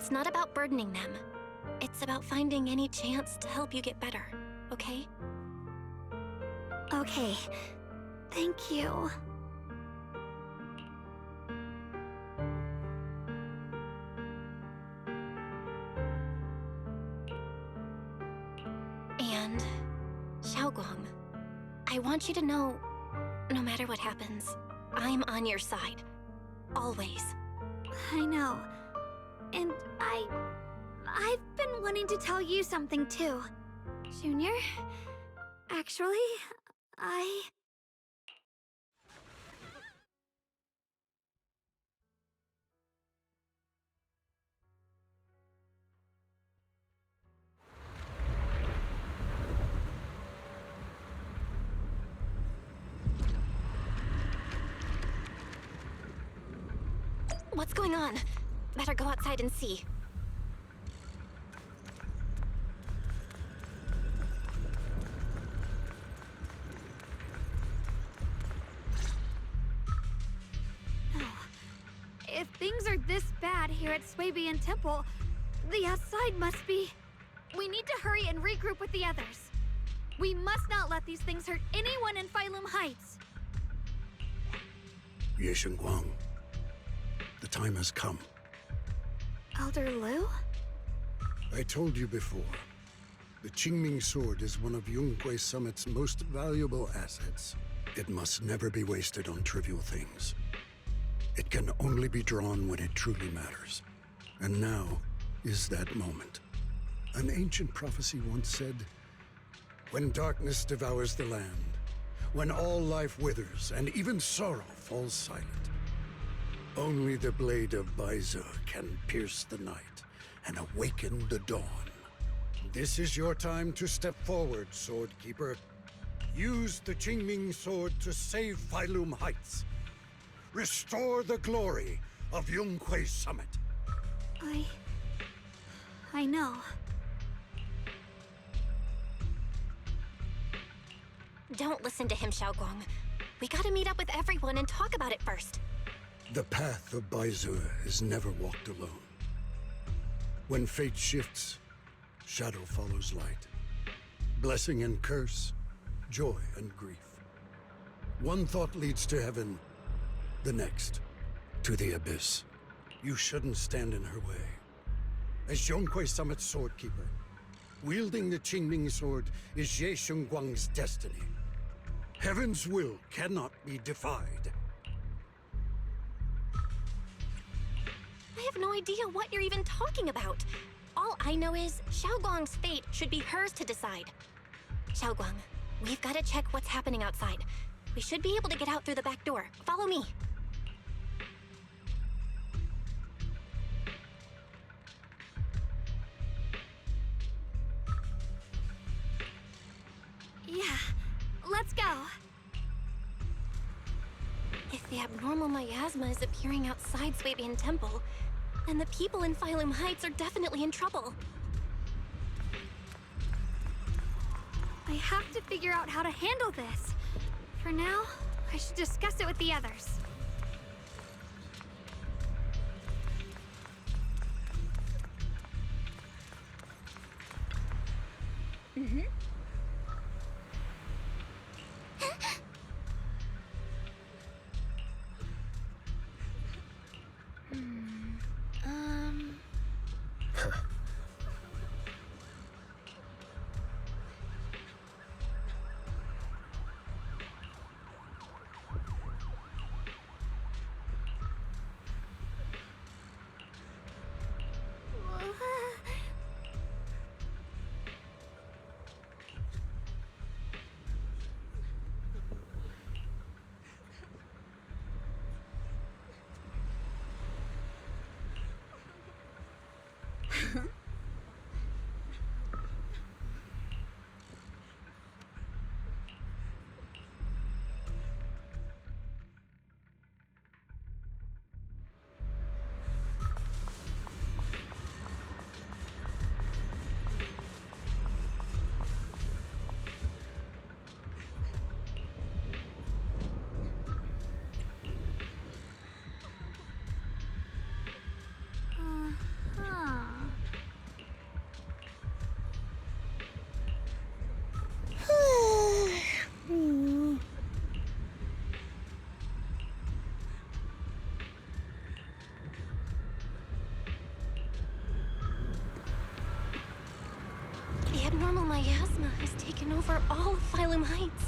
It's not about burdening them. It's about finding any chance to help you get better, okay? Okay. Thank you. And, Xiaoguang, I want you to know, no matter what happens, I'm on your side. Always. I know. And I've been wanting to tell you something too. Junior, actually, What's going on? Better go outside and see. If things are this bad here at Swabian Temple, the outside must be... We need to hurry and regroup with the others. We must not let these things hurt anyone in Phylum Heights. Ye Guang, the time has come. Elder Liu? I told you before, the Qingming sword is one of Yonghui Summit's most valuable assets. It must never be wasted on trivial things. It can only be drawn when it truly matters. And now is that moment. An ancient prophecy once said, when darkness devours the land, when all life withers and even sorrow falls silent, only the blade of Baize can pierce the night and awaken the dawn. This is your time to step forward, Sword Keeper. Use the Qingming sword to save Phylum Heights. Restore the glory of Yonghui Summit. I know. Don't listen to him, Xiaoguang. We gotta meet up with everyone and talk about it first. The path of Baize is never walked alone. When fate shifts, shadow follows light. Blessing and curse, joy and grief. One thought leads to heaven, the next to the abyss. You shouldn't stand in her way. As Yonghui Summit's sword keeper, wielding the Qingming sword is Ye Guang's destiny. Heaven's will cannot be defied. I have no idea what you're even talking about. All I know is Xiaoguang's fate should be hers to decide. Xiaoguang, we've got to check what's happening outside. We should be able to get out through the back door. Follow me. Yeah, let's go. If the abnormal miasma is appearing outside Swabian Temple, then the people in Phylum Heights are definitely in trouble. I have to figure out how to handle this. For now, I should discuss it with the others. abnormal miasma has taken over all of Phylum Heights.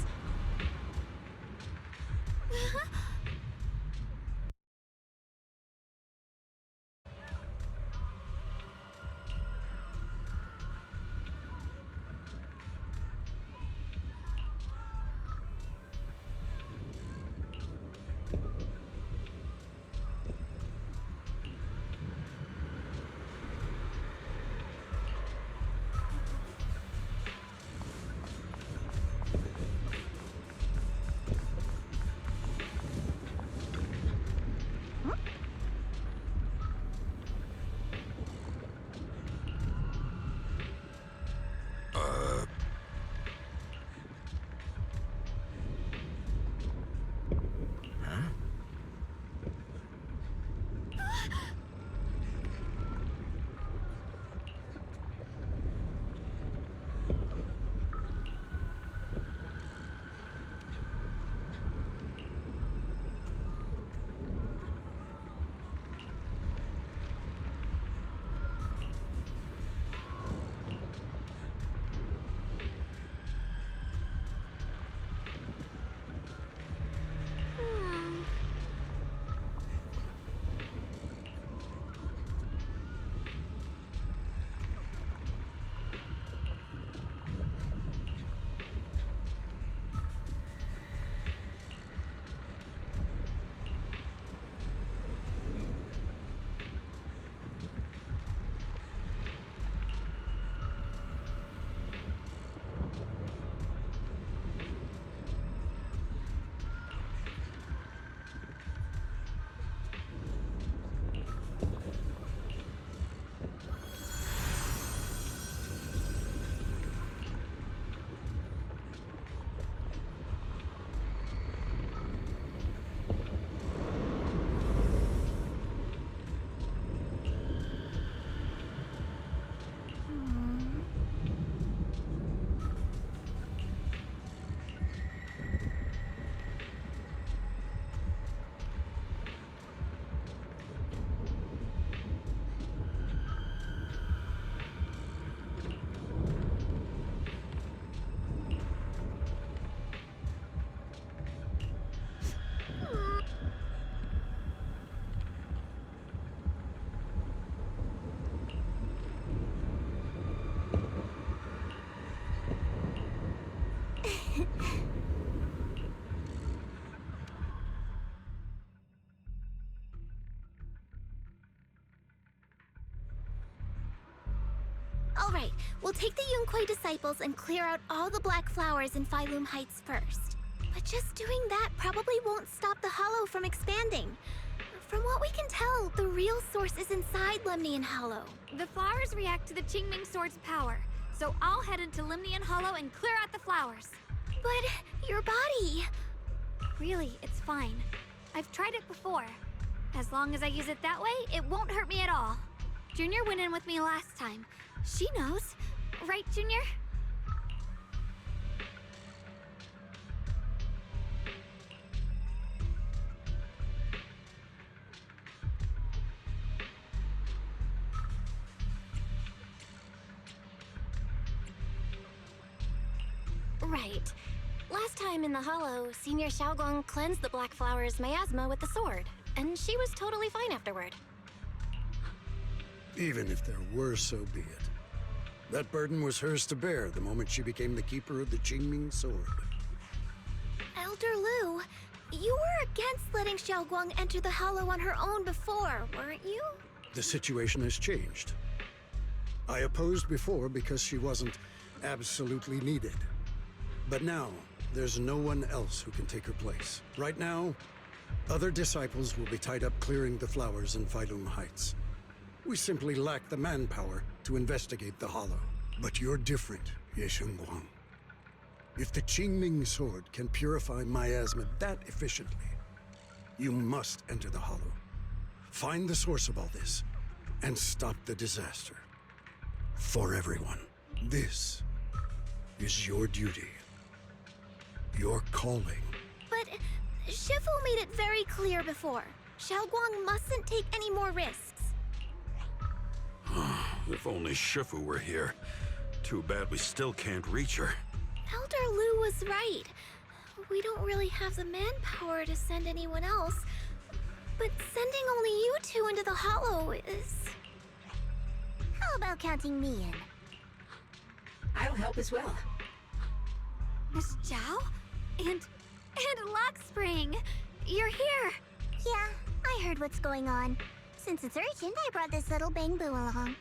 All right, we'll take the Yunquei disciples and clear out all the black flowers in Phylum Heights first. But just doing that probably won't stop the Hollow from expanding. From what we can tell, the real source is inside Lemnian Hollow. The flowers react to the Qingming Sword's power, so I'll head into Lemnian Hollow and clear out the flowers. But your body... Really, it's fine. I've tried it before. As long as I use it that way, it won't hurt me at all. Junior went in with me last time. She knows. Right, Junior? Right. Last time in the Hollow, Senior Xiaoguang cleansed the Black Flower's miasma with the sword, and she was totally fine afterward. Even if there were, so be it. That burden was hers to bear the moment she became the keeper of the Qingming Sword. Elder Lu, you were against letting Xiaoguang enter the Hollow on her own before, weren't you? The situation has changed. I opposed before because she wasn't absolutely needed. But now, there's no one else who can take her place. Right now, other disciples will be tied up clearing the flowers in Phylum Heights. We simply lack the manpower to investigate the Hollow. But you're different, Ye Shengguang. If the Qingming Sword can purify miasma that efficiently, you must enter the Hollow. Find the source of all this, and stop the disaster. For everyone. This is your duty. Your calling. But Shifu made it very clear before. Xiaoguang mustn't take any more risks. If only Shifu were here. Too bad we still can't reach her. Elder Lu was right. We don't really have the manpower to send anyone else. But sending only you two into the Hollow is... How about counting me in? I'll help as well. Miss Zhao? And Lock Spring! You're here! Yeah, I heard what's going on. Since it's urgent, I brought this little bang-boo along.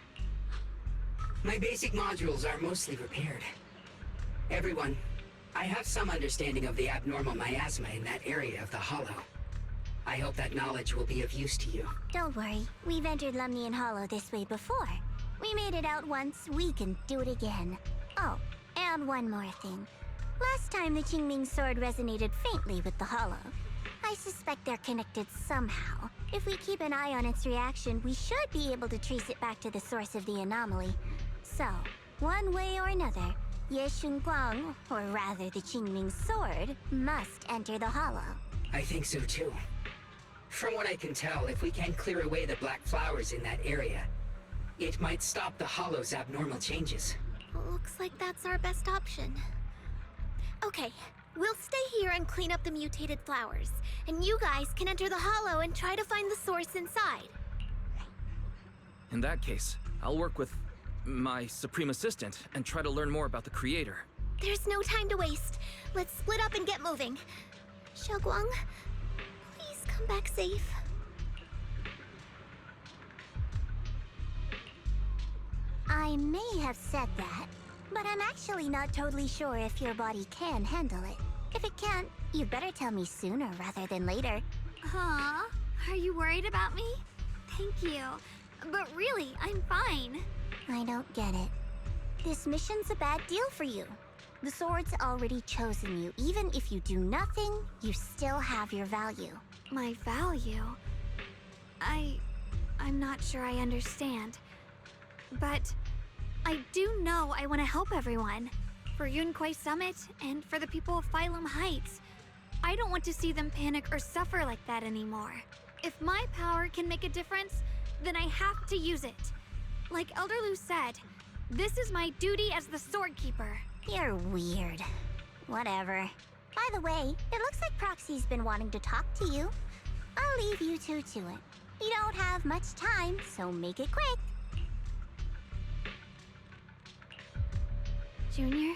My basic modules are mostly repaired. Everyone, I have some understanding of the abnormal miasma in that area of the Hollow. I hope that knowledge will be of use to you. Don't worry, we've entered Lumnian Hollow this way before. We made it out once, we can do it again. Oh, and one more thing. Last time the Qingming sword resonated faintly with the Hollow. I suspect they're connected somehow. If we keep an eye on its reaction, we should be able to trace it back to the source of the anomaly. So, one way or another, Ye Shunguang, or rather the Qingming sword, must enter the Hollow. I think so too. From what I can tell, if we can clear away the black flowers in that area, it might stop the Hollow's abnormal changes. Looks like that's our best option. Okay, we'll stay here and clean up the mutated flowers. And you guys can enter the Hollow and try to find the source inside. In that case, I'll work with my Supreme Assistant and try to learn more about the Creator. There's no time to waste. Let's split up and get moving. Xiaoguang, please come back safe. I may have said that, but I'm actually not totally sure if your body can handle it. If it can't, you better tell me sooner rather than later. Huh? Are you worried about me? Thank you. But really, I'm fine. I don't get it. This mission's a bad deal for you. The sword's already chosen you. Even if you do nothing, you still have your value. My value? I'm not sure I understand. But I do know I want to help everyone. For Yunquai Summit and for the people of Phylum Heights. I don't want to see them panic or suffer like that anymore. If my power can make a difference, then I have to use it. Like Elder Lu said, this is my duty as the Sword Keeper. You're weird. Whatever. By the way, it looks like Proxy's been wanting to talk to you. I'll leave you two to it. You don't have much time, so make it quick. Junior,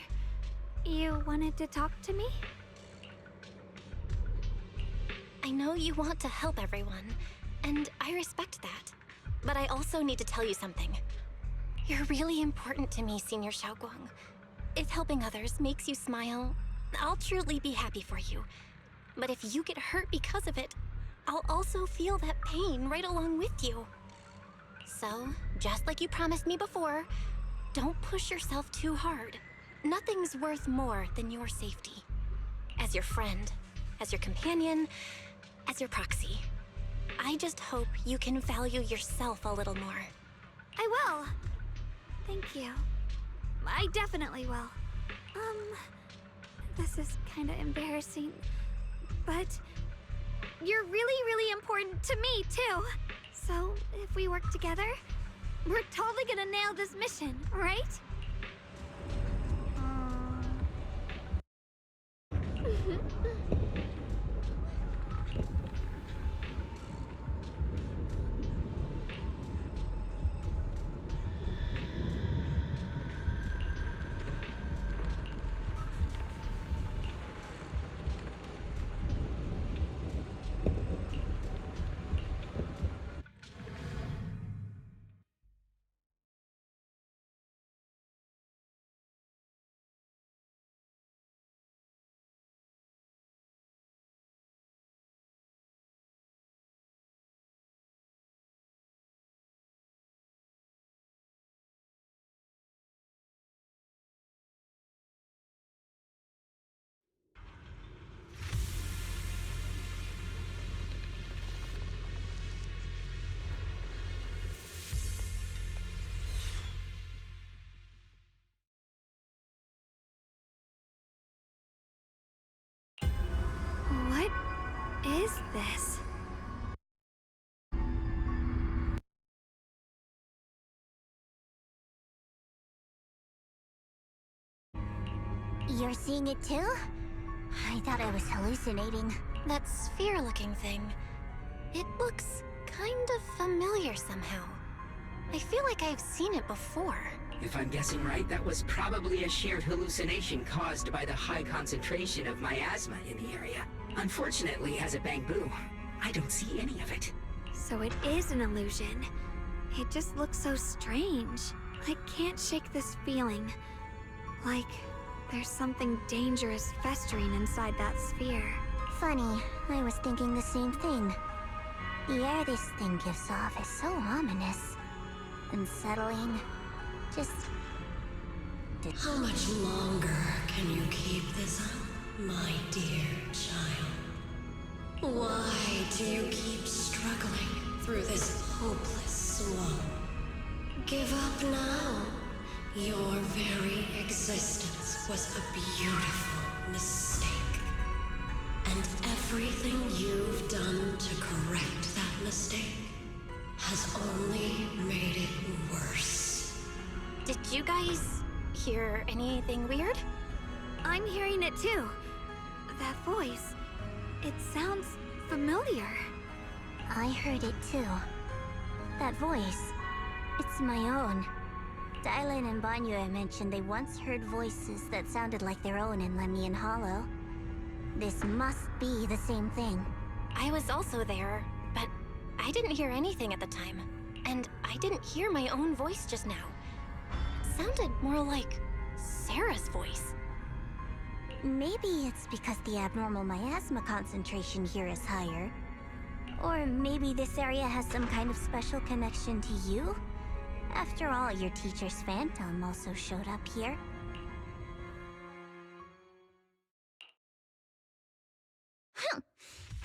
you wanted to talk to me? I know you want to help everyone, and I respect that. But I also need to tell you something. You're really important to me, Senior Xiaoguang. If helping others makes you smile, I'll truly be happy for you. But if you get hurt because of it, I'll also feel that pain right along with you. So, just like you promised me before, don't push yourself too hard. Nothing's worth more than your safety. As your friend, as your companion, as your proxy. I just hope you can value yourself a little more. I will. Thank you. I definitely will. This is kind of embarrassing, but you're really, really important to me, too. So, if we work together, we're totally gonna nail this mission, right? You're seeing it too? I thought I was hallucinating. That sphere-looking thing. It looks kind of familiar somehow. I feel like I've seen it before. If I'm guessing right, that was probably a shared hallucination caused by the high concentration of miasma in the area. Unfortunately, as a Bangbu, I don't see any of it. So it is an illusion. It just looks so strange. I can't shake this feeling. Like there's something dangerous festering inside that sphere. Funny, I was thinking the same thing. The air this thing gives off is so ominous. Unsettling. Just... How much longer can you keep this up, my dear child? Why do you keep struggling through this hopeless swamp? Give up now. Your very existence was a beautiful mistake. And everything you've done to correct that mistake has only made it worse. Did you guys hear anything weird? I'm hearing it too. That voice. It sounds familiar. I heard it too. That voice. It's my own. Dylan and Banyue mentioned they once heard voices that sounded like their own in Lemian Hollow. This must be the same thing. I was also there, but I didn't hear anything at the time. And I didn't hear my own voice just now. It sounded more like Sarah's voice. Maybe it's because the abnormal miasma concentration here is higher. Or maybe this area has some kind of special connection to you? After all, your teacher's phantom also showed up here.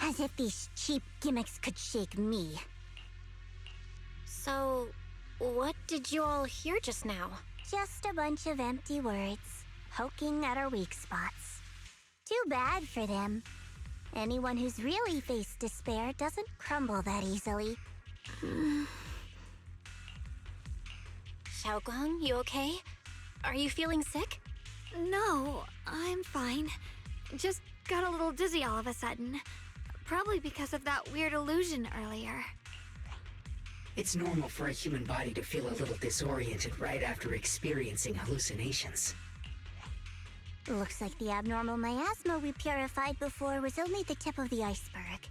As if these cheap gimmicks could shake me. So, what did you all hear just now? Just a bunch of empty words, poking at our weak spots. Too bad for them. Anyone who's really faced despair doesn't crumble that easily. Xiaoguang, you okay? Are you feeling sick? No, I'm fine. Just got a little dizzy all of a sudden. Probably because of that weird illusion earlier. It's normal for a human body to feel a little disoriented right after experiencing hallucinations. Looks like the abnormal miasma we purified before was only the tip of the iceberg.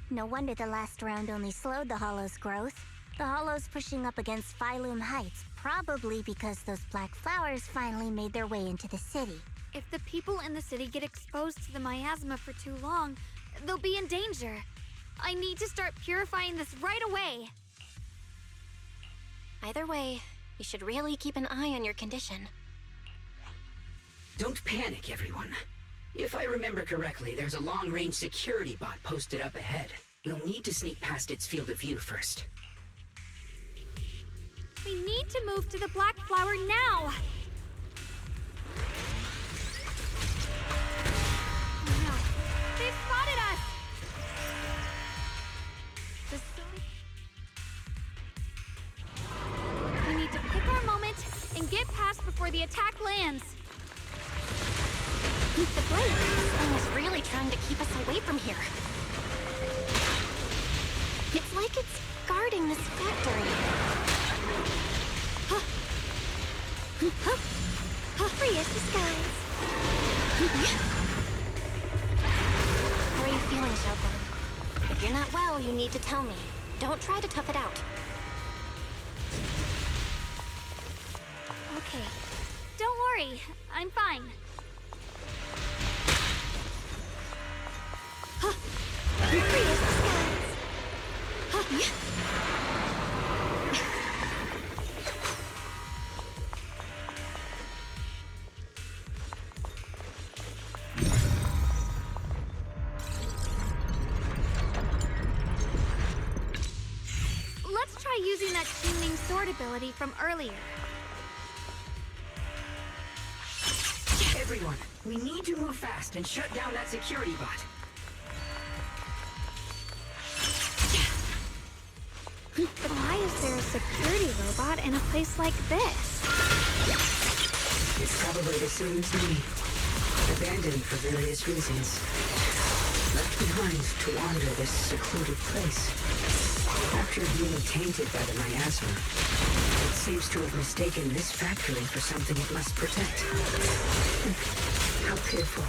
No wonder the last round only slowed the Hollow's growth. The Hollow's pushing up against Phylum Heights, probably because those black flowers finally made their way into the city. If the people in the city get exposed to the miasma for too long, they'll be in danger. I need to start purifying this right away. Either way, you should really keep an eye on your condition. Don't panic, everyone. If I remember correctly, there's a long-range security bot posted up ahead. We'll need to sneak past its field of view first. We need to move to the black flower now! Oh no, they've spotted us! We need to pick our moment and get past before the attack lands. The blade! This thing is really trying to keep us away from here. It's like it's guarding this factory. Free as the skies. How are you feeling, Xiaoguang? If you're not well, you need to tell me. Don't try to tough it out. Okay, don't worry, I'm fine. Free as the skies. Let's try using that Qingming sword ability from earlier. Everyone, we need to move fast and shut down that security bot. Why is there a security robot in a place like this? It's probably the same as me. abandoned for various reasons. Left behind to wander this secluded place. After being tainted by the miasma, it seems to have mistaken this factory for something it must protect. How pitiful.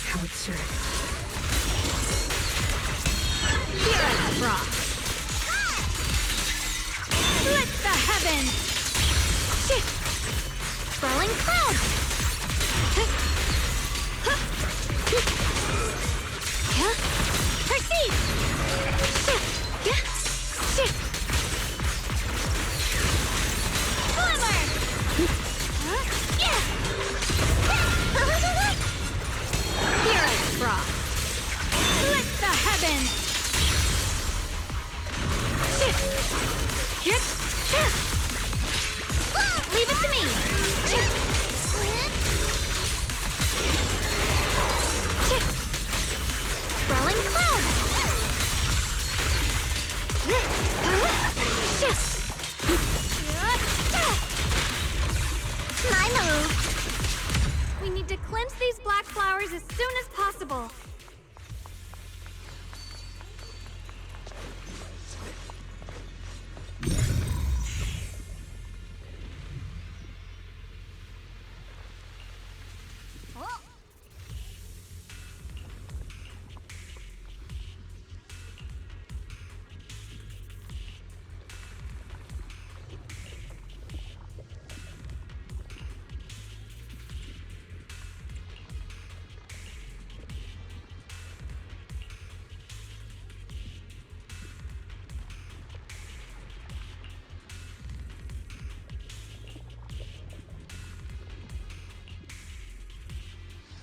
How absurd. Here at Frost. Split the heavens! Shit! Swirling clouds! Perceive! Glimmer! Here at Frost. Split the heavens! Leave it to me! Swirling clouds! My move. We need to cleanse these black flowers as soon as possible.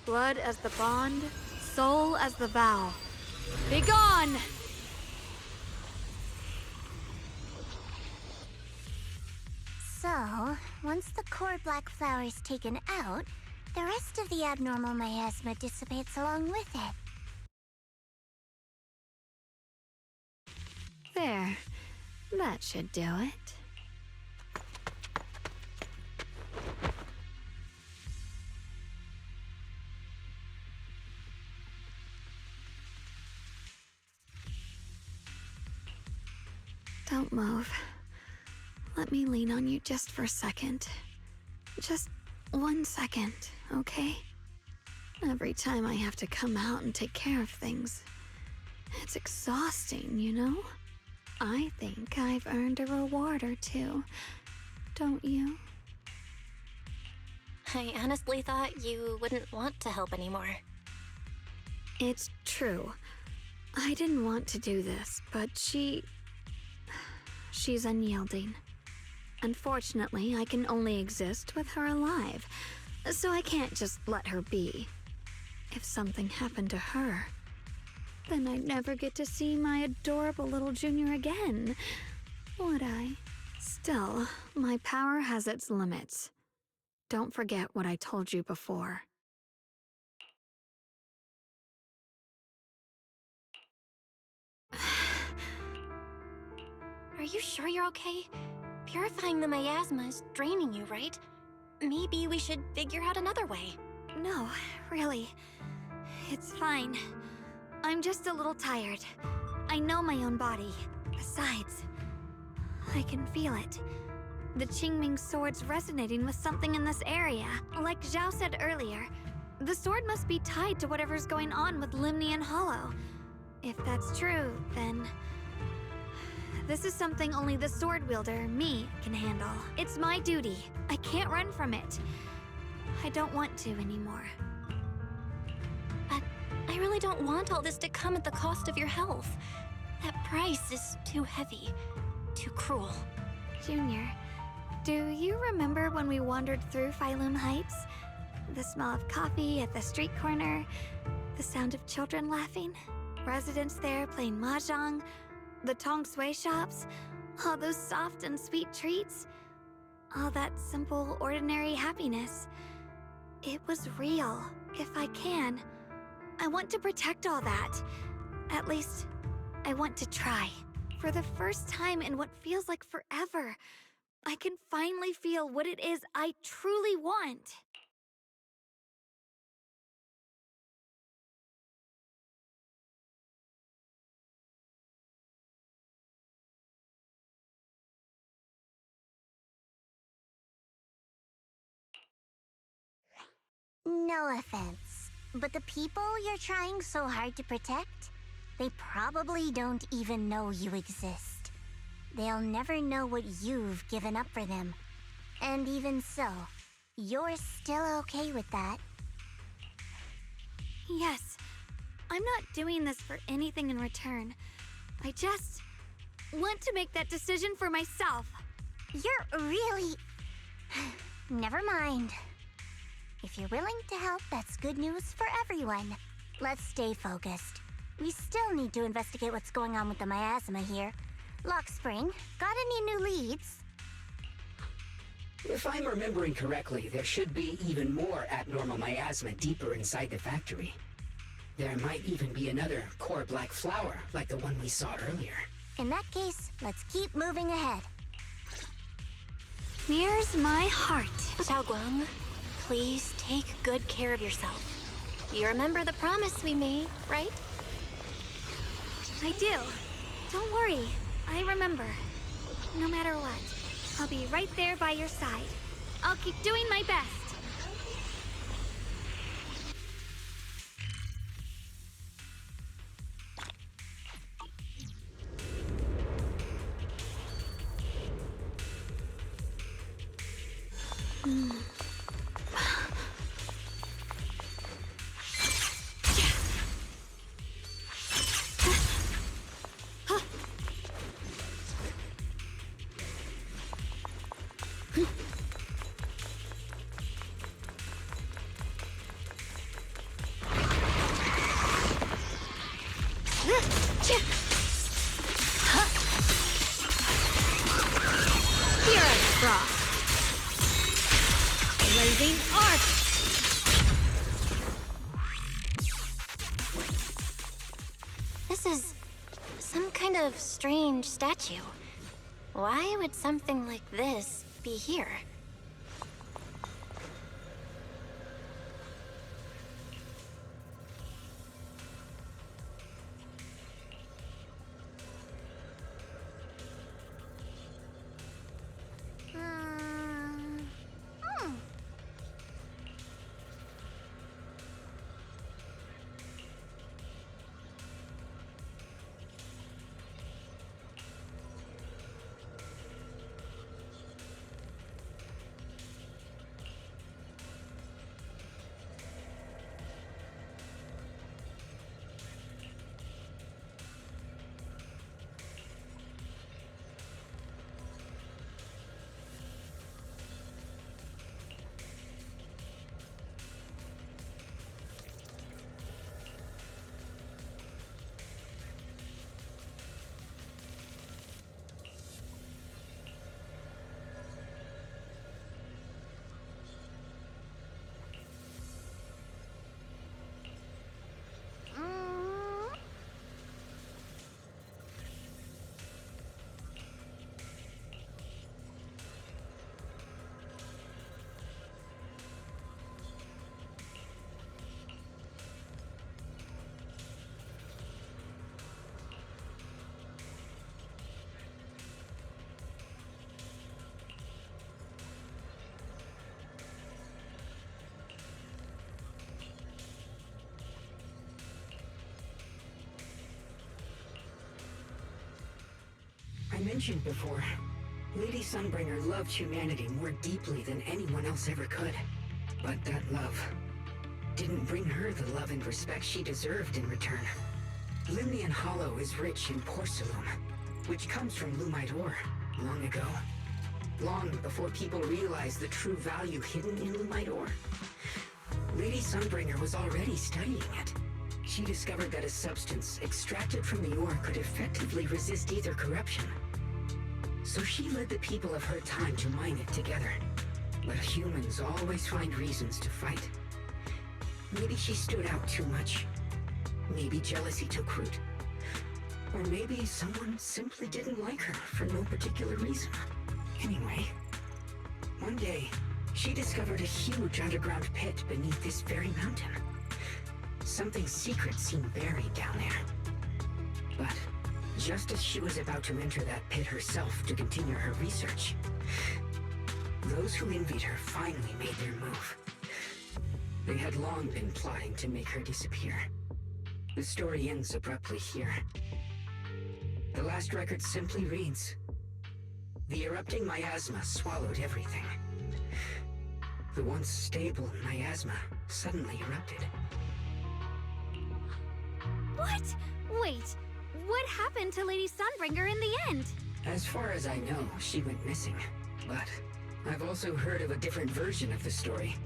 Blood as the bond, soul as the vow. Begone! So, once the core black flower is taken out, the rest of the abnormal miasma dissipates along with it. There. That should do it. Don't move. Let me lean on you just for a second. Just 1 second, okay? Every time I have to come out and take care of things, it's exhausting, you know? I think I've earned a reward or two. Don't you? I honestly thought you wouldn't want to help anymore. It's true. I didn't want to do this, but she's unyielding. Unfortunately, I can only exist with her alive, so I can't just let her be. If something happened to her, then I'd never get to see my adorable little junior again, would I? Still, my power has its limits. Don't forget what I told you before. Are you sure you're okay? Purifying the miasma is draining you, right? Maybe we should figure out another way. No, really. It's fine. I'm just a little tired. I know my own body. Besides, I can feel it. The Qingming sword's resonating with something in this area. Like Zhao said earlier, the sword must be tied to whatever's going on with Limnian Hollow. If that's true, then this is something only the sword wielder, me, can handle. It's my duty. I can't run from it. I don't want to anymore. But I really don't want all this to come at the cost of your health. That price is too heavy, too cruel. Junior, do you remember when we wandered through Phylum Heights? The smell of coffee at the street corner, the sound of children laughing, residents there playing mahjong, the Tong Sui shops, all those soft and sweet treats, all that simple, ordinary happiness. It was real, if I can. I want to protect all that. At least, I want to try. For the first time in what feels like forever, I can finally feel what it is I truly want. No offense, but the people you're trying so hard to protect, they probably don't even know you exist. They'll never know what you've given up for them. And even so, you're still okay with that. Yes, I'm not doing this for anything in return. I just want to make that decision for myself. You're really... Never mind. If you're willing to help, that's good news for everyone. Let's stay focused. We still need to investigate what's going on with the miasma here. Lock Spring, got any new leads? If I'm remembering correctly, there should be even more abnormal miasma deeper inside the factory. There might even be another core black flower, like the one we saw earlier. In that case, let's keep moving ahead. Here's my heart. Xiaoguang, please take good care of yourself. You remember the promise we made, right? I do. Don't worry, I remember. No matter what, I'll be right there by your side. I'll keep doing my best. Blazing Arc! This is some kind of strange statue. Why would something like this be here? I mentioned before, Lady Sunbringer loved humanity more deeply than anyone else ever could. But that love didn't bring her the love and respect she deserved in return. Limnian Hollow is rich in porcelain, which comes from Lumite ore, long ago. Long before people realized the true value hidden in Lumite ore. Lady Sunbringer was already studying it. She discovered that a substance extracted from the ore could effectively resist ether corruption. So she led the people of her time to mine it together. But humans always find reasons to fight. Maybe she stood out too much. Maybe jealousy took root. Or maybe someone simply didn't like her for no particular reason. Anyway, one day, she discovered a huge underground pit beneath this very mountain. Something secret seemed buried down there. But just as she was about to enter that pit herself to continue her research, those who envied her finally made their move. They had long been plotting to make her disappear. The story ends abruptly here. The last record simply reads, "The erupting miasma swallowed everything." The once stable miasma suddenly erupted. What? Wait, what happened to Lady Sunbringer in the end? As far as I know, she went missing. But I've also heard of a different version of the story.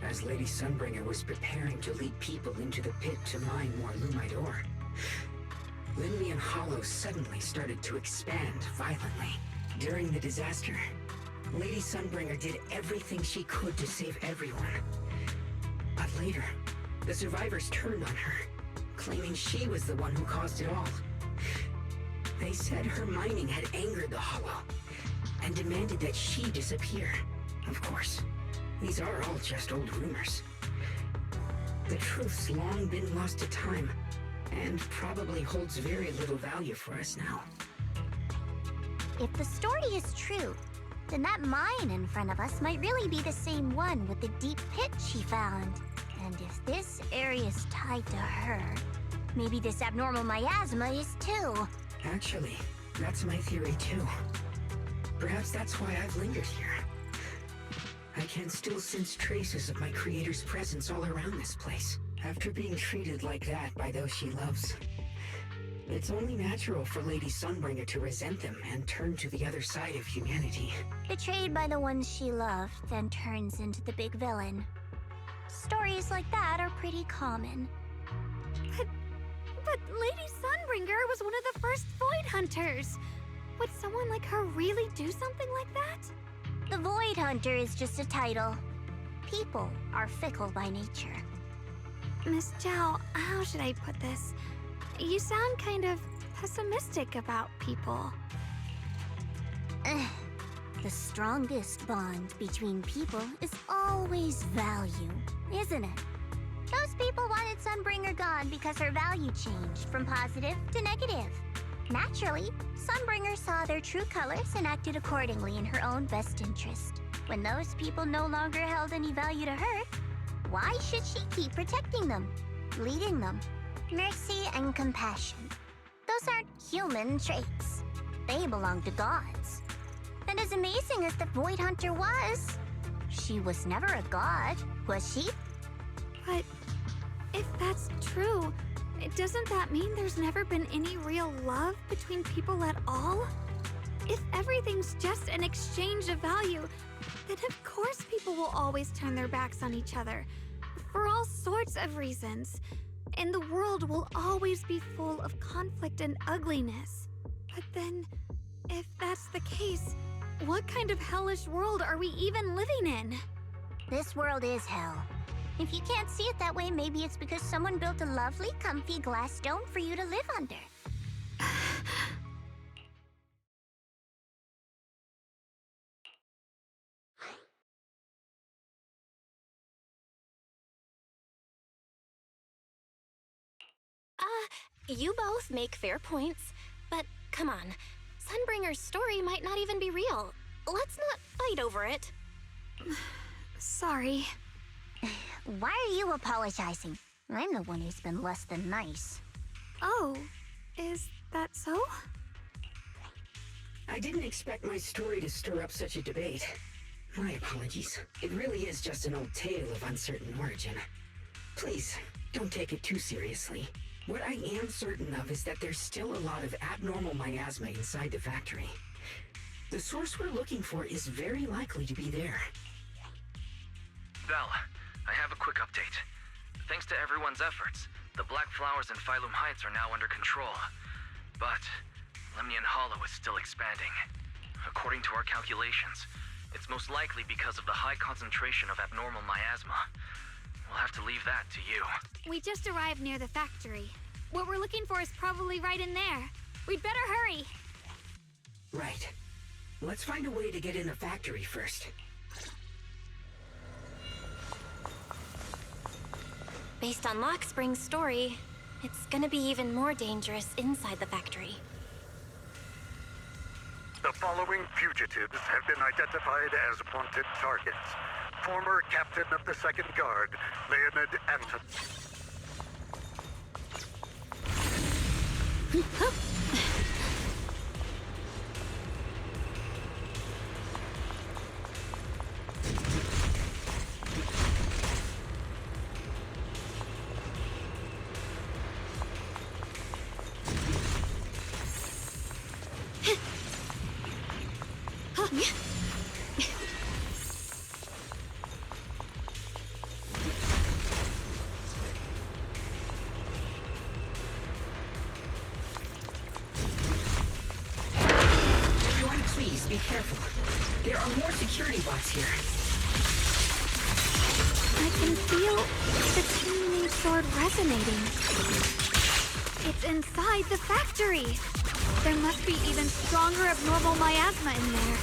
As Lady Sunbringer was preparing to lead people into the pit to mine more Lumite ore, Linlian Hollow suddenly started to expand violently. During the disaster, Lady Sunbringer did everything she could to save everyone. But later, the survivors turned on her, claiming she was the one who caused it all. They said her mining had angered the Hollow, and demanded that she disappear. Of course, these are all just old rumors. The truth's long been lost to time, and probably holds very little value for us now. If the story is true, then that mine in front of us might really be the same one with the deep pit she found. And if this area's tied to her, maybe this abnormal miasma is too. Actually, that's my theory too. Perhaps that's why I've lingered here. I can still sense traces of my creator's presence all around this place. After being treated like that by those she loves, it's only natural for Lady Sunbringer to resent them and turn to the other side of humanity. Betrayed by the ones she loved, then turns into the big villain. Stories like that are pretty common. But Lady Sunbringer was one of the first Void Hunters. Would someone like her really do something like that? The Void Hunter is just a title. People are fickle by nature. Miss Zhao, how should I put this? You sound kind of pessimistic about people. The strongest bond between people is always value, isn't it? Those people wanted Sunbringer gone because her value changed from positive to negative. Naturally, Sunbringer saw their true colors and acted accordingly in her own best interest. When those people no longer held any value to her, why should she keep protecting them, leading them? Mercy and compassion. Those aren't human traits. They belong to gods. And as amazing as the Void Hunter was, she was never a god, was she? But if that's true, doesn't that mean there's never been any real love between people at all? If everything's just an exchange of value, then of course people will always turn their backs on each other, for all sorts of reasons. And the world will always be full of conflict and ugliness. But then, if that's the case, what kind of hellish world are we even living in? This world is hell. If you can't see it that way, maybe it's because someone built a lovely, comfy glass dome for you to live under. You both make fair points, but come on. Sunbringer's story might not even be real. Let's not fight over it. Sorry. Why are you apologizing? I'm the one who's been less than nice. Oh, is that so? I didn't expect my story to stir up such a debate. My apologies. It really is just an old tale of uncertain origin. Please, don't take it too seriously. What I am certain of is that there's still a lot of abnormal miasma inside the factory. The source we're looking for is very likely to be there. Val, I have a quick update. Thanks to everyone's efforts, the Black Flowers in Phylum Heights are now under control. But Lemnian Hollow is still expanding. According to our calculations, it's most likely because of the high concentration of abnormal miasma. We'll have to leave that to you. We just arrived near the factory. What we're looking for is probably right in there. We'd better hurry. Right. Let's find a way to get in the factory first. Based on Lockspring's story, it's gonna be even more dangerous inside the factory. The following fugitives have been identified as wanted targets. Former Captain of the Second Guard, Leonid Anton. Everyone, please be careful. There are more security bots here. I can feel the Chimney Sword resonating. It's inside the factory. There must be even stronger abnormal miasma in there.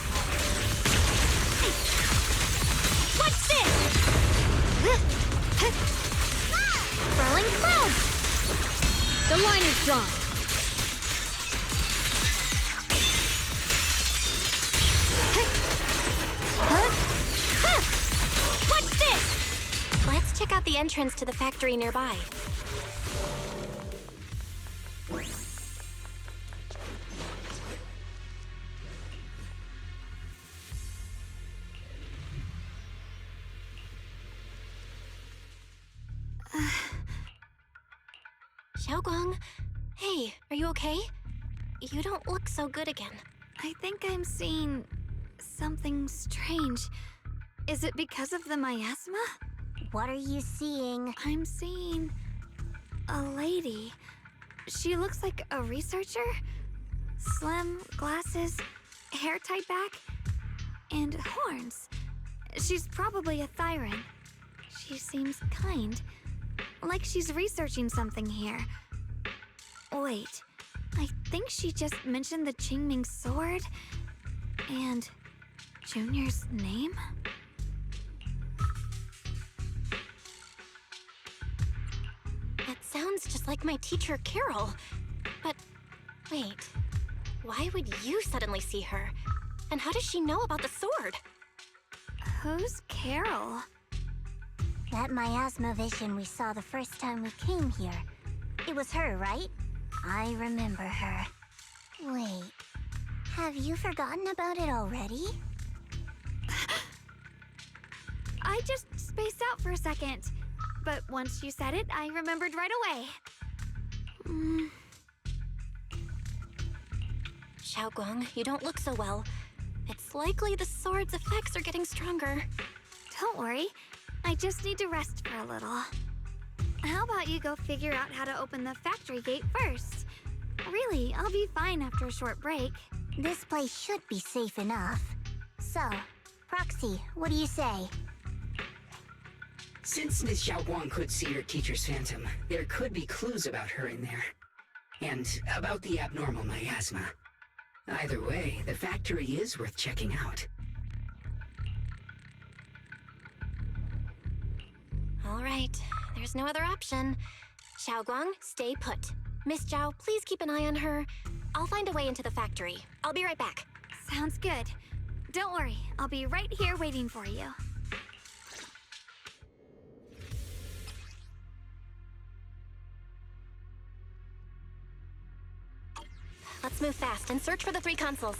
What's this? Swirling clouds! The line is drawn. What's this? Let's check out the entrance to the factory nearby. Xiaoguang, hey, are you okay? You don't look so good again. I think I'm seeing something strange. Is it because of the miasma? What are you seeing? I'm seeing a lady. She looks like a researcher. Slim, glasses, hair tied back, and horns. She's probably a Thyran. She seems kind, like she's researching something here. Wait, I think she just mentioned the Qingming sword and Junior's name? That sounds just like my teacher, Carol. But wait, why would you suddenly see her? And how does she know about the sword? Who's Carol? That miasma vision we saw the first time we came here. It was her, right? I remember her. Wait, have you forgotten about it already? I just spaced out for a second. But once you said it, I remembered right away. Xiaoguang, you don't look so well. It's likely the sword's effects are getting stronger. Don't worry. I just need to rest for a little. How about you go figure out how to open the factory gate first? Really, I'll be fine after a short break. This place should be safe enough. So, Proxy, what do you say? Since Ms. Xiaoguang could see her teacher's phantom, there could be clues about her in there. And about the abnormal miasma. Either way, the factory is worth checking out. All right, there's no other option. Xiaoguang, stay put. Miss Zhao, please keep an eye on her. I'll find a way into the factory. I'll be right back. Sounds good. Don't worry, I'll be right here waiting for you. Let's move fast and search for the 3 consoles.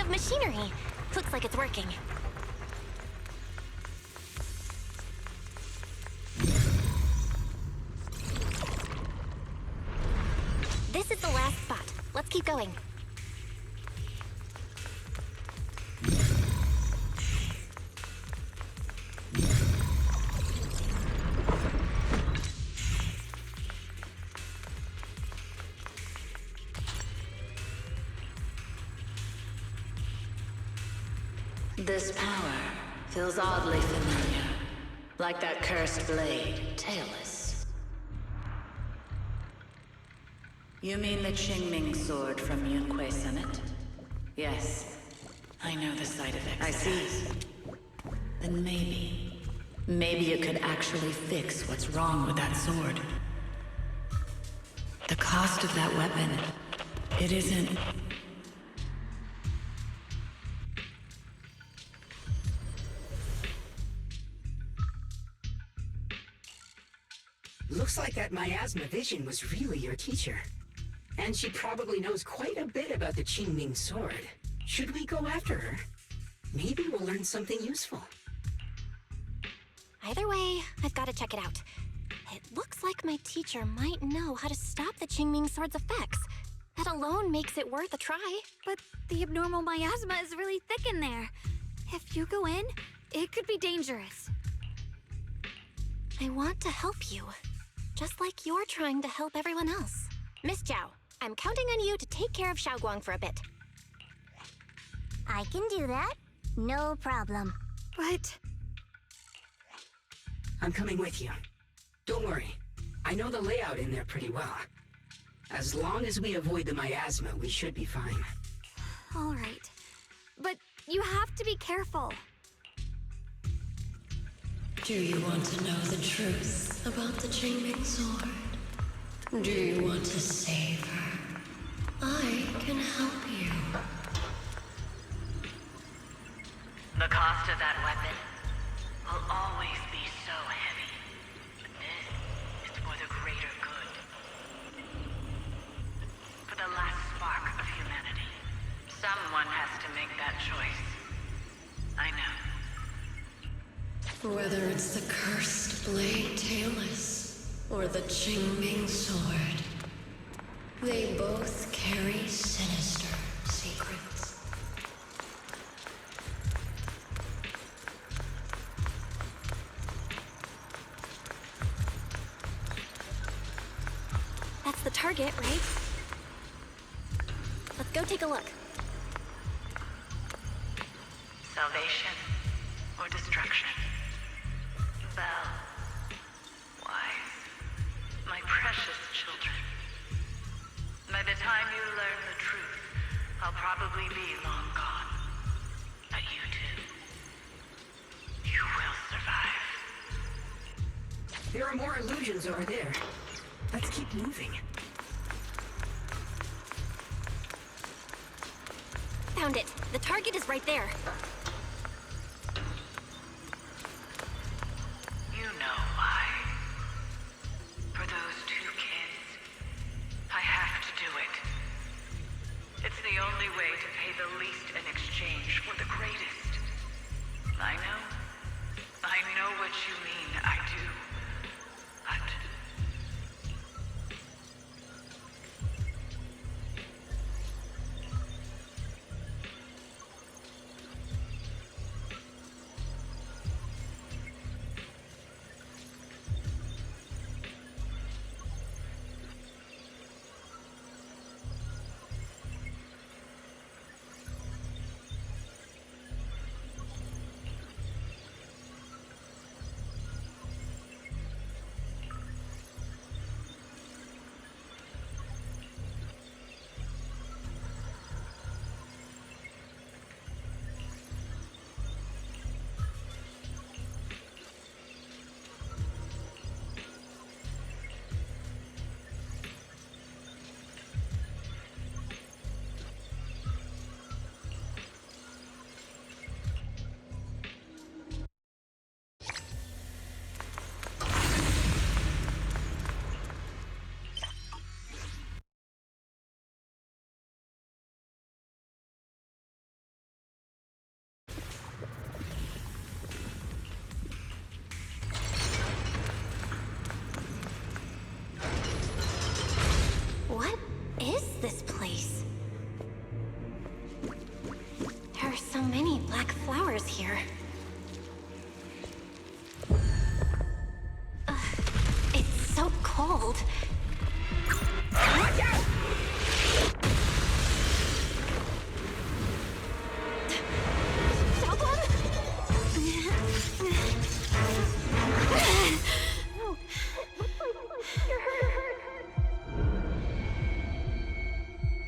Machinery. Looks like it's working. This is the last spot. Let's keep going. This power feels oddly familiar. Like that cursed blade, tailless. You mean the Qingming sword from Yunque Summit? Yes. I know the side effects. I see. Then maybe you could actually fix what's wrong with that sword. The cost of that weapon, it isn't... Looks like that miasma vision was really your teacher. And she probably knows quite a bit about the Qingming sword. Should we go after her? Maybe we'll learn something useful. Either way, I've got to check it out. It looks like my teacher might know how to stop the Qingming sword's effects. That alone makes it worth a try. But the abnormal miasma is really thick in there. If you go in, it could be dangerous. I want to help you. Just like you're trying to help everyone else. Miss Zhao, I'm counting on you to take care of Xiaoguang for a bit. I can do that. No problem. But... I'm coming with you. Don't worry. I know the layout in there pretty well. As long as we avoid the miasma, we should be fine. all right. But you have to be careful. Do you want to know the truth about the Qingming sword? Do you want to save her? I can help you. The cost of that weapon will always be so heavy. But this is for the greater good. For the last spark of humanity. Someone has to make that choice. I know. Whether it's the cursed blade tailless or the Qingming sword, they both carry sinister secrets. That's the target, right? Let's go take a look. Salvation or destruction? Belle, wise, my precious children. By the time you learn the truth, I'll probably be long gone. But you two, you will survive. There are more illusions over there. Let's keep moving. Found it. The target is right there. You know why. For those two kids, I have to do it. It's the only way to pay the least in exchange for the greatest. I know what you mean, I do. But...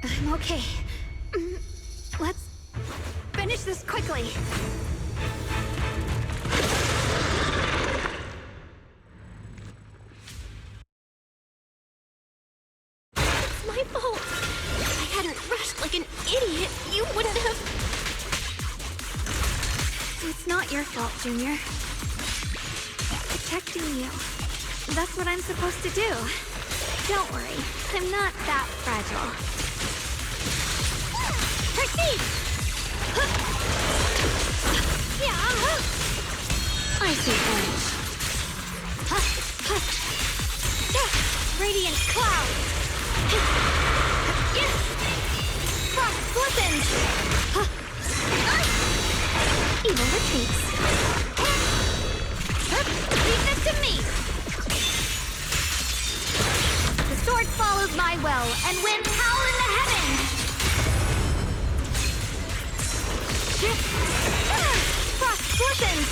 I'm okay. Let's finish this quickly. It's my fault. If I hadn't rushed like an idiot, you wouldn't have... It's not your fault, Junior. Protecting you. That's what I'm supposed to do. Don't worry, I'm not that fragile. Proceed! Yeah! I see orange. Radiant cloud! Frost glistens! Evil retreats. Leave this to me! The sword follows my will, and winds howl in the heavens! Frost glistens!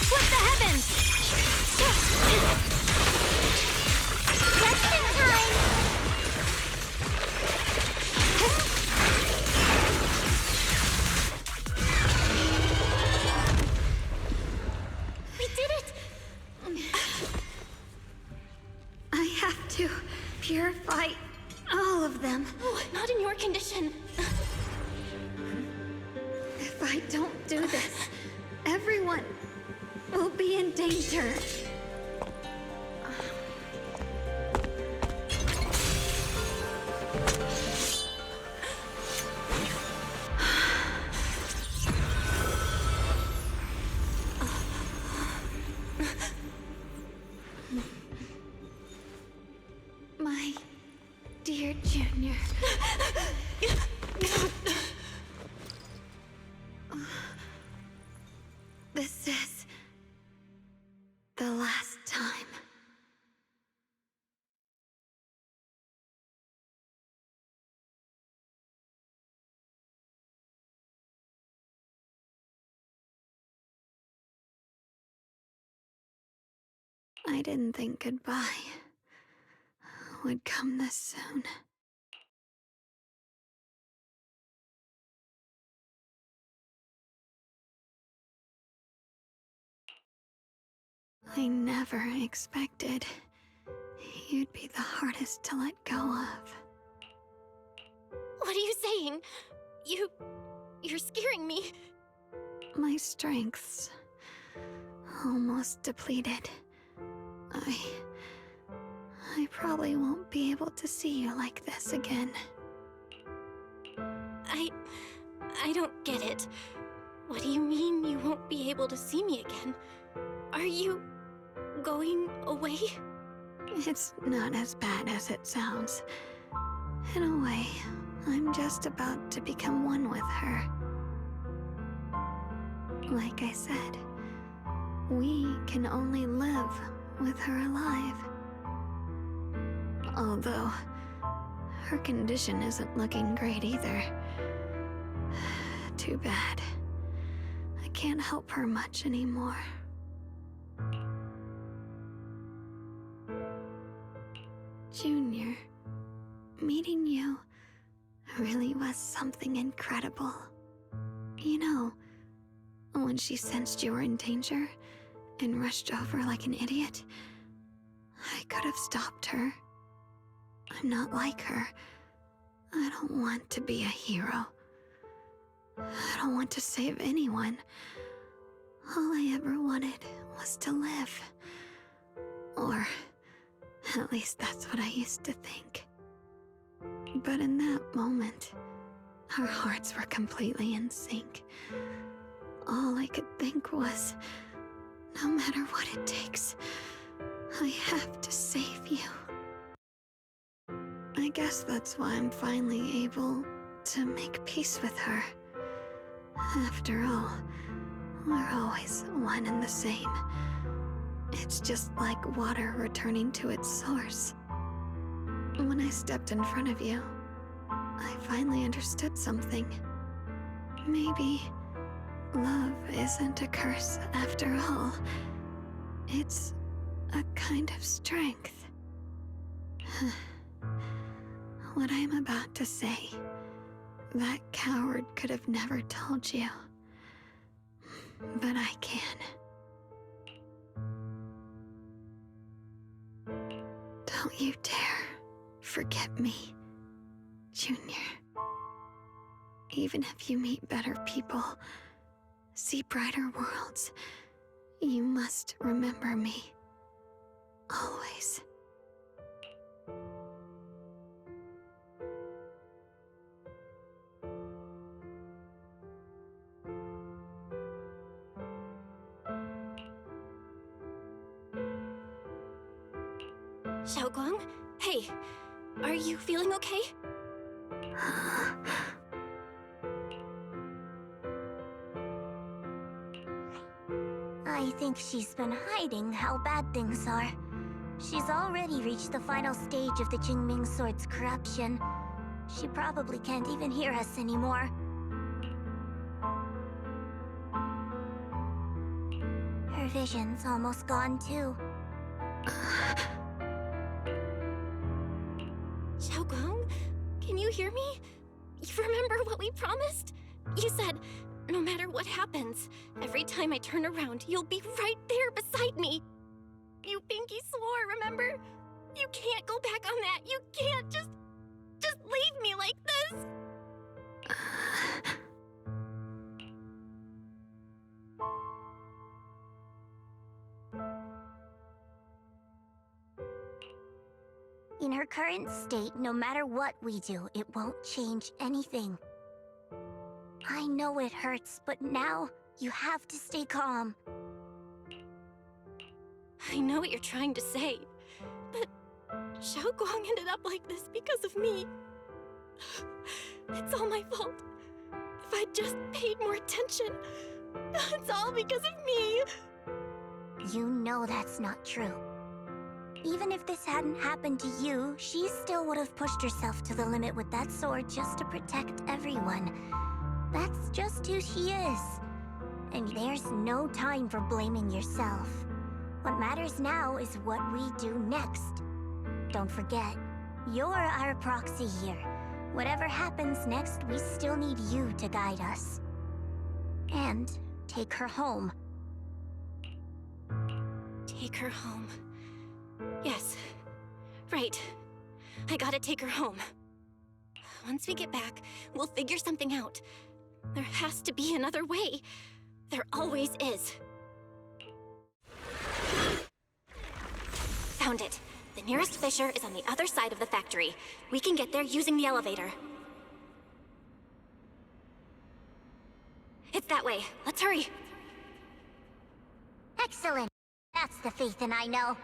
Split the heavens! Just in time! We did it! I have to purify all of them. Oh, not in your condition. If I don't do this, everyone will be in danger. My dear Junior. This is the last time. I didn't think goodbye would come this soon. I never expected you'd be the hardest to let go of. What are you saying? You're scaring me. My strength's almost depleted. I probably won't be able to see you like this again. I don't get it. What do you mean you won't be able to see me again? Are you going away? It's not as bad as it sounds. In a way, I'm just about to become one with her. Like I said, we can only live with her alive. Although, her condition isn't looking great either. Too bad. I can't help her much anymore. Junior, meeting you really was something incredible. You know, when she sensed you were in danger and rushed over like an idiot, I could have stopped her. I'm not like her. I don't want to be a hero. I don't want to save anyone. All I ever wanted was to live. Or at least that's what I used to think. But in that moment, our hearts were completely in sync. All I could think was, no matter what it takes, I have to save you. I guess that's why I'm finally able to make peace with her. After all, we're always one and the same. It's just like water returning to its source. When I stepped in front of you, I finally understood something. Maybe love isn't a curse after all. It's a kind of strength. What I'm about to say, that coward could have never told you. But I can. Don't you dare forget me, Junior. Even if you meet better people, see brighter worlds, you must remember me. Always. Xiaoguang? Hey, are you feeling okay? I think she's been hiding how bad things are. She's already reached the final stage of the Jingming Sword's corruption. She probably can't even hear us anymore. Her vision's almost gone too. Xiaoguang? Can you hear me? You remember what we promised? You said, no matter what happens, every time I turn around, you'll be right there beside me. You pinky swore, remember? You can't go back on that. You can't just leave me like this. In her current state, no matter what we do, it won't change anything. I know it hurts, but now you have to stay calm. I know what you're trying to say, but Xiaoguang ended up like this because of me. It's all my fault. If I'd just paid more attention, it's all because of me. You know that's not true. Even if this hadn't happened to you, she still would have pushed herself to the limit with that sword just to protect everyone. That's just who she is. And there's no time for blaming yourself. What matters now is what we do next. Don't forget, you're our proxy here. Whatever happens next, we still need you to guide us. And take her home. Take her home. Yes. Right. I gotta take her home. Once we get back, we'll figure something out. There has to be another way. There always is. Found it. The nearest fissure is on the other side of the factory. We can get there using the elevator. It's that way. Let's hurry. Excellent. That's the Phaethon I know.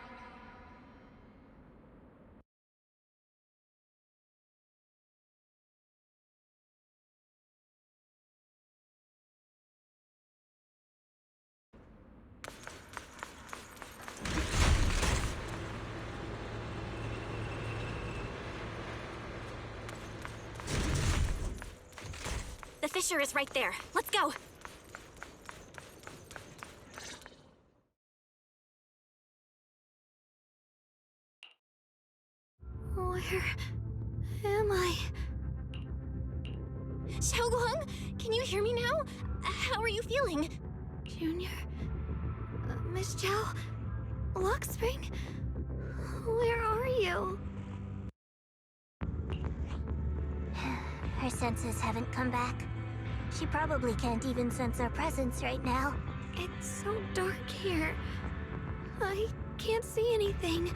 The fissure is right there. Let's go. Where am I? Xiaoguang, can you hear me now? How are you feeling? Junior? Miss Chow? Luxspring? Where are you? Her senses haven't come back. She probably can't even sense our presence right now. It's so dark here. I can't see anything.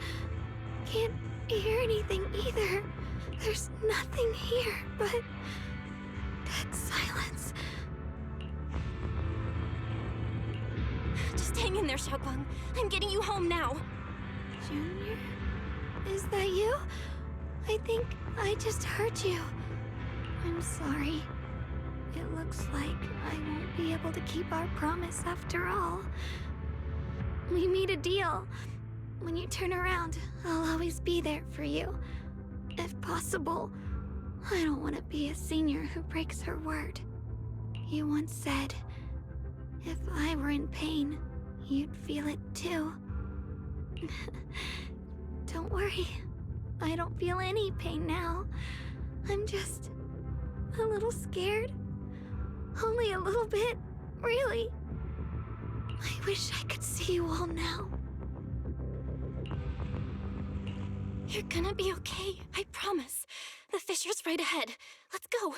Can't hear anything either. There's nothing here but dead silence. Just hang in there, Xiaoguang. I'm getting you home now. Junior? Is that you? I think I just hurt you. I'm sorry. It looks like I won't be able to keep our promise after all. We made a deal. When you turn around, I'll always be there for you. If possible, I don't want to be a senior who breaks her word. You once said, if I were in pain, you'd feel it too. Don't worry. I don't feel any pain now. I'm just a little scared. Only a little bit, really. I wish I could see you all now. You're gonna be okay, I promise. The fissure's right ahead. Let's go.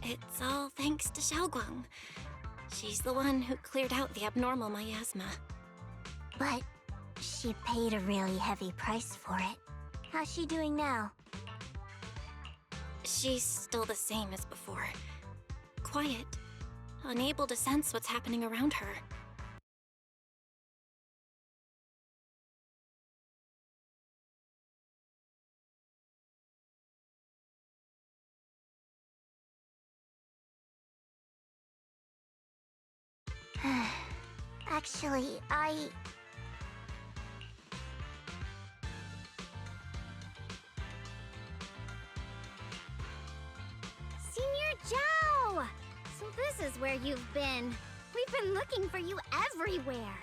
It's all thanks to Xiaoguang. She's the one who cleared out the abnormal miasma. But she paid a really heavy price for it. How's she doing now? She's still the same as before. Quiet, unable to sense what's happening around her. Actually, Senior Zhao! So this is where you've been. We've been looking for you everywhere.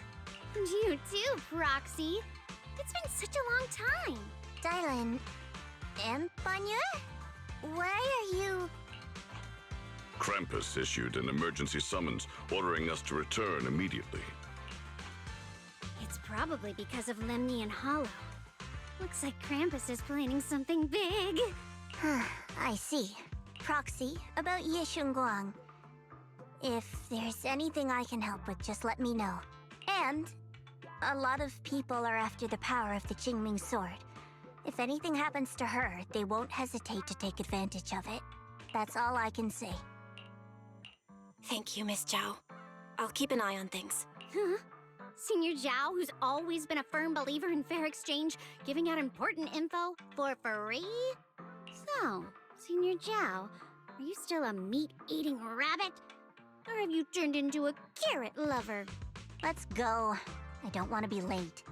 And you too, Proxy. It's been such a long time. Dylan, Empanye? Why are you... Krampus issued an emergency summons ordering us to return immediately. It's probably because of Lemnian Hollow. Looks like Krampus is planning something big. I see. Proxy, about Ye Shunguang. If there's anything I can help with, just let me know. And a lot of people are after the power of the Qingming sword. If anything happens to her, they won't hesitate to take advantage of it. That's all I can say. Thank you, Miss Zhao. I'll keep an eye on things. Huh? Senior Zhao, who's always been a firm believer in fair exchange, giving out important info for free? So, Senior Zhao, are you still a meat-eating rabbit? Or have you turned into a carrot lover? Let's go. I don't want to be late.